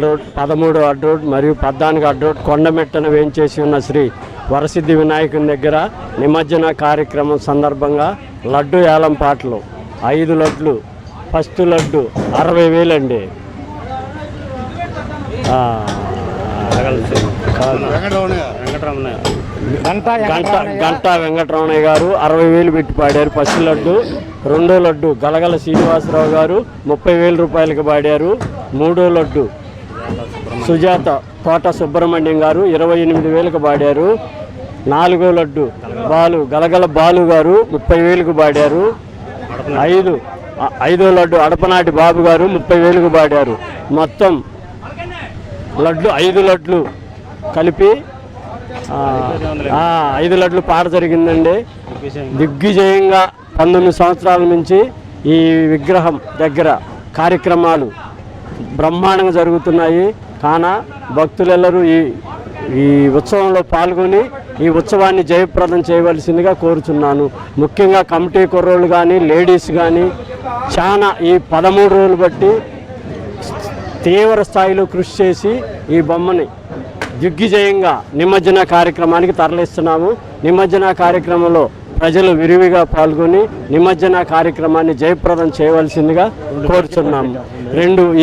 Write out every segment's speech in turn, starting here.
Road 13 అడ్రోడ్ మరియు 14 అడ్రోడ్ కొండమెట్టన వేయించేసి ఉన్న శ్రీ వరసిద్ధి వినాయకుని దగ్గర నిమజ్జన కార్యక్రమం సందర్భంగా లడ్డు ఏలం పాటలు 5 లడ్లు. ఫస్ట్ లడ్డు 60,000 అండి. గంటా వెంకటరమణయ్య గారు 60,000 పెట్టి పాడారు ఫస్ట్ లడ్డు. రెండో లడ్డు గలగల శ్రీనివాసరావు గారు 30,000 రూపాయలకి పాడారు. మూడో లడ్డు సుజాత తోట సుబ్రహ్మణ్యం గారు 28,000కి పాడారు. నాలుగో లడ్డు గలగల బాలు గారు 30,000కి పాడారు. ఐదో లడ్డు అడపనాటి బాబు గారు 30,000కి పాడారు. మొత్తం లడ్లు 5 లడ్లు కలిపి 5 లడ్లు పాట జరిగిందండి. దిగ్విజయంగా 19 సంవత్సరాల నుంచి ఈ విగ్రహం దగ్గర కార్యక్రమాలు బ్రహ్మాండంగా జరుగుతున్నాయి. కాన భక్తులెల్లరూ ఈ ఉత్సవంలో పాల్గొని ఈ ఉత్సవాన్ని జయప్రదం చేయవలసిందిగా కోరుచున్నాను. ముఖ్యంగా కమిటీ కుర్రోళ్ళు కానీ లేడీస్ కానీ చాలా ఈ 13 రోజులు బట్టి తీవ్ర స్థాయిలో కృషి చేసి ఈ బొమ్మని దిగ్విజయంగా నిమజ్జన కార్యక్రమానికి తరలిస్తున్నాము. నిమజ్జన కార్యక్రమంలో ప్రజలు విరివిగా పాల్గొని నిమజ్జన కార్యక్రమాన్ని జయప్రదం చేయవలసిందిగా కోరుచున్నాము.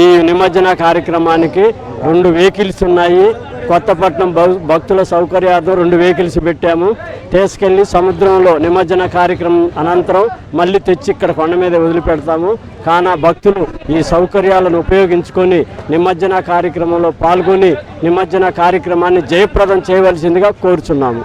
ఈ నిమజ్జన కార్యక్రమానికి 2 వెహికల్స్ ఉన్నాయి. కొత్తపట్నం భక్తుల సౌకర్యార్థం 2 వెహికల్స్ పెట్టాము. తీసుకెళ్ళి సముద్రంలో నిమజ్జన కార్యక్రమం అనంతరం మళ్ళీ తెచ్చి ఇక్కడ కొండ మీద వదిలిపెడతాము. కాన భక్తులు ఈ సౌకర్యాలను ఉపయోగించుకొని నిమజ్జన కార్యక్రమంలో పాల్గొని నిమజ్జన కార్యక్రమాన్ని జయప్రదం చేయవలసిందిగా కోరుచున్నాము.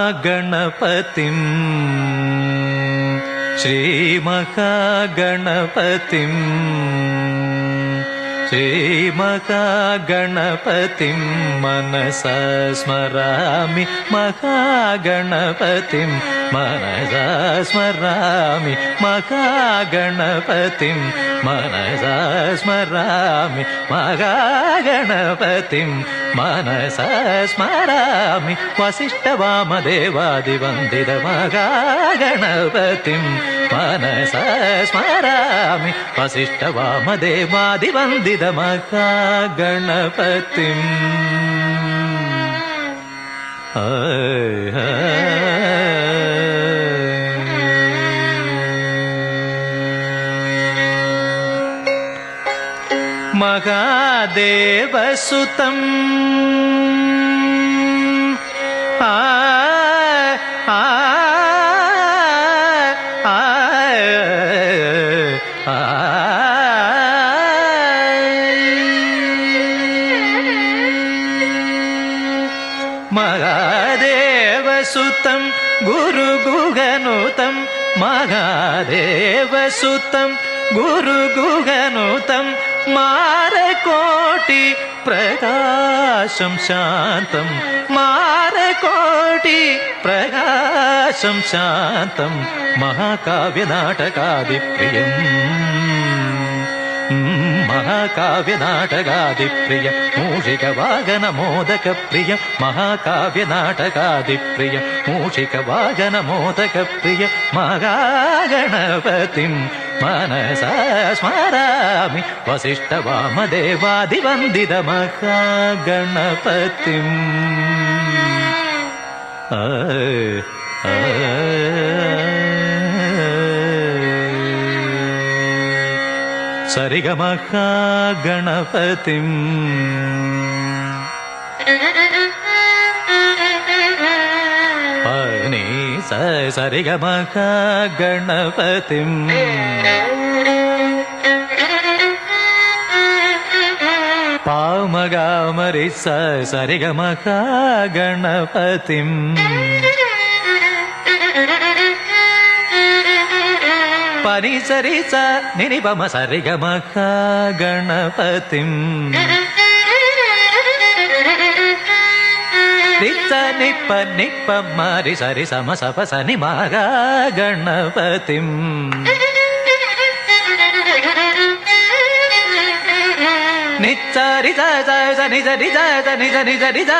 మహాగణపతిం శ్రీమహాగణపతిం శ్రీమహాగణపతిం మనసా స్మరామి మహాగణపతిం మనసా స్మరామి మహాగణపతిం మనసా స్మరామి మహాగణపతిం మనసా స్మరామి వసిష్ఠవామదేవాదివందిత మహాగణపతిం మనసా స్మరామి వసిష్ఠవామదేవాదివందిత మహాగణపతిం మహాదేవసుతం మహాదేవసుతం గురుగుహనుతం మహాదేవసుతం గురుగుహనుతం మారకోటి ప్రకాశం శాంతం మారకోటి ప్రకాశం శాంతం మహాకావ్య నాటకాది ప్రియం మహాకావ్య నాటకాది ప్రియ మూషిక వాగన మోదక ప్రియ మహాకావ్య నాటకాది ప్రియ మూషిక వాగన మోదక ప్రియ మహాగణపతిం మనసా స్మరామి వసిష్ఠ వామదేవాదివందిత మహాగణపతిం సరిగ మహాగణపతిం పని సరిగ మహాగణపతిం మగా మరి సరిగ మగా గణపతిం పని సరి స నిని పమ సరిగ మగా గణపతిం నిత్త నిప్ప నిప్ప మరి సరి సమ సప సని మగా గణపతిం నిచ్చరి నిజ నిజ నిజ నిజ నిజ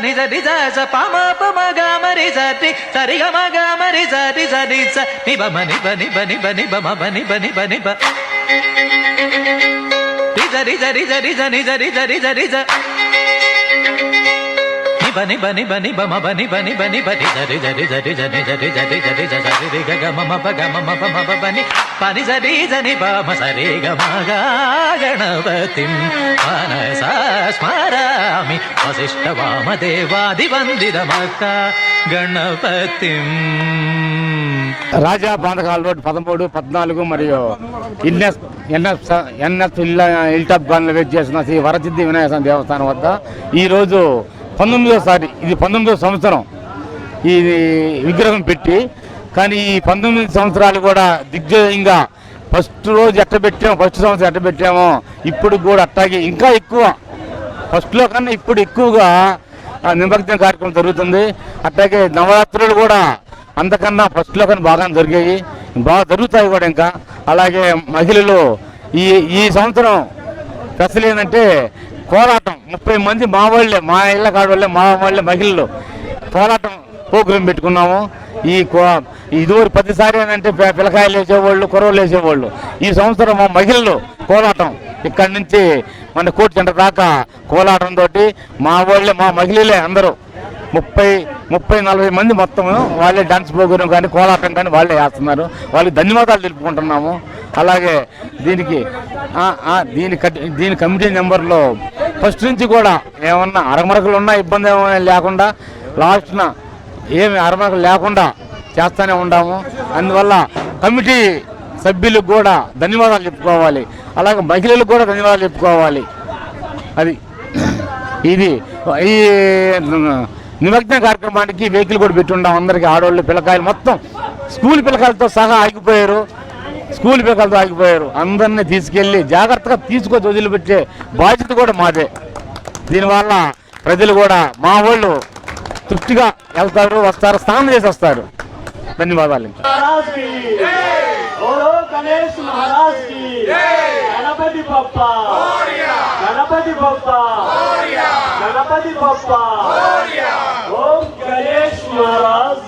నిజ నిజ పమ పమ గమరి సరి సరి గమ గమరి సరి సరి స నిబ మని బని బని బని బమ బని బని బని బ నిజ నిజ నిజ నిజ నిజ నిజ నిజ నిజ బని బని బని బమ బని బని బని బని జరి జరి జరి జరి జరి జరి జరి జరి గ గమ మ ప గమ మ ప మ ప బని పని జరి జని పమ సరి గమ గ గణపతిం మనస స్మరామి వసిష్ఠ వామదేవాది వందితమక్క గణపతిం. రాజా పాతకాల రోడ్ 13, 14 మరియు ఎన్ఎస్ ఇల్టాప్ గాన్లో వెయిట్ చేసిన శ్రీ వరసిద్ధి వినాయక స్వామి దేవస్థానం వద్ద ఈరోజు 19వ ఇది 19వ సంవత్సరం ఈ విగ్రహం పెట్టి. కానీ ఈ 19 సంవత్సరాలు కూడా దిగ్విజయంగా ఫస్ట్ రోజు ఫస్ట్ సంవత్సరం ఎట్ట పెట్టామో ఇప్పుడు కూడా అట్టాగే ఇంకా ఎక్కువ ఫస్ట్లో కన్నా ఇప్పుడు ఎక్కువగా నిమజ్జన కార్యక్రమం జరుగుతుంది. అట్లాగే నవరాత్రులు కూడా అంతకన్నా ఫస్ట్లో కన్నా బాగా బాగా జరుగుతాయి కూడా. ఇంకా అలాగే మహిళలు ఈ సంవత్సరం స్పెషల్ ఏంటంటే కోలాటం 30 మంది మా ఇళ్ళ కాడ వాళ్ళే మా వాళ్ళే మహిళలు కోలాటం ప్రోగ్రాం పెట్టుకున్నాము. ఇదివరకు ప్రతిసారి ఏంటంటే పిల్లకాయలు వేసేవాళ్ళు, కుర్రలు వేసేవాళ్ళు. ఈ సంవత్సరం మా మహిళలు కోలాటం ఇక్కడి నుంచి మన కోటి సెంటర్ దాకా కోలాటంతో మా మహిళలే అందరూ 30-40 మంది మొత్తం వాళ్ళే డాన్స్ ప్రోగ్రాం కానీ కోలాటం కానీ వాళ్ళే వేస్తున్నారు. వాళ్ళకి ధన్యవాదాలు తెలుపుకుంటున్నాము. అలాగే దీని కమిటీ నెంబర్లో ఫస్ట్ నుంచి కూడా ఏమన్నా అరమరకలు ఉన్నా ఇబ్బంది ఏమైనా లేకుండా లాస్ట్న ఏమి అరమరకలు లేకుండా చేస్తూనే ఉన్నాము. అందువల్ల కమిటీ సభ్యులకు కూడా ధన్యవాదాలు చెప్పుకోవాలి. అలాగే మహిళలకు కూడా ధన్యవాదాలు చెప్పుకోవాలి. అది ఈ నిమజ్జన కార్యక్రమానికి వెహికల్ కూడా పెట్టి ఉన్నాం. అందరికీ ఆడవాళ్ళు పిల్లకాయలు మొత్తం స్కూల్ పిల్లకాయలతో సహా ఆగిపోయారు. అందరినీ తీసుకెళ్ళి జాగ్రత్తగా తీసుకొని వదిలిపెట్టే బాధ్యత కూడా మాదే. దీనివల్ల ప్రజలు కూడా మా వాళ్ళు తృప్తిగా వెళ్తారు, వస్తారు, స్నానం చేసి వస్తారు. ధన్యవాదాలు. గణపతి బప్పా ఓం గణేష్ మహారాజ్.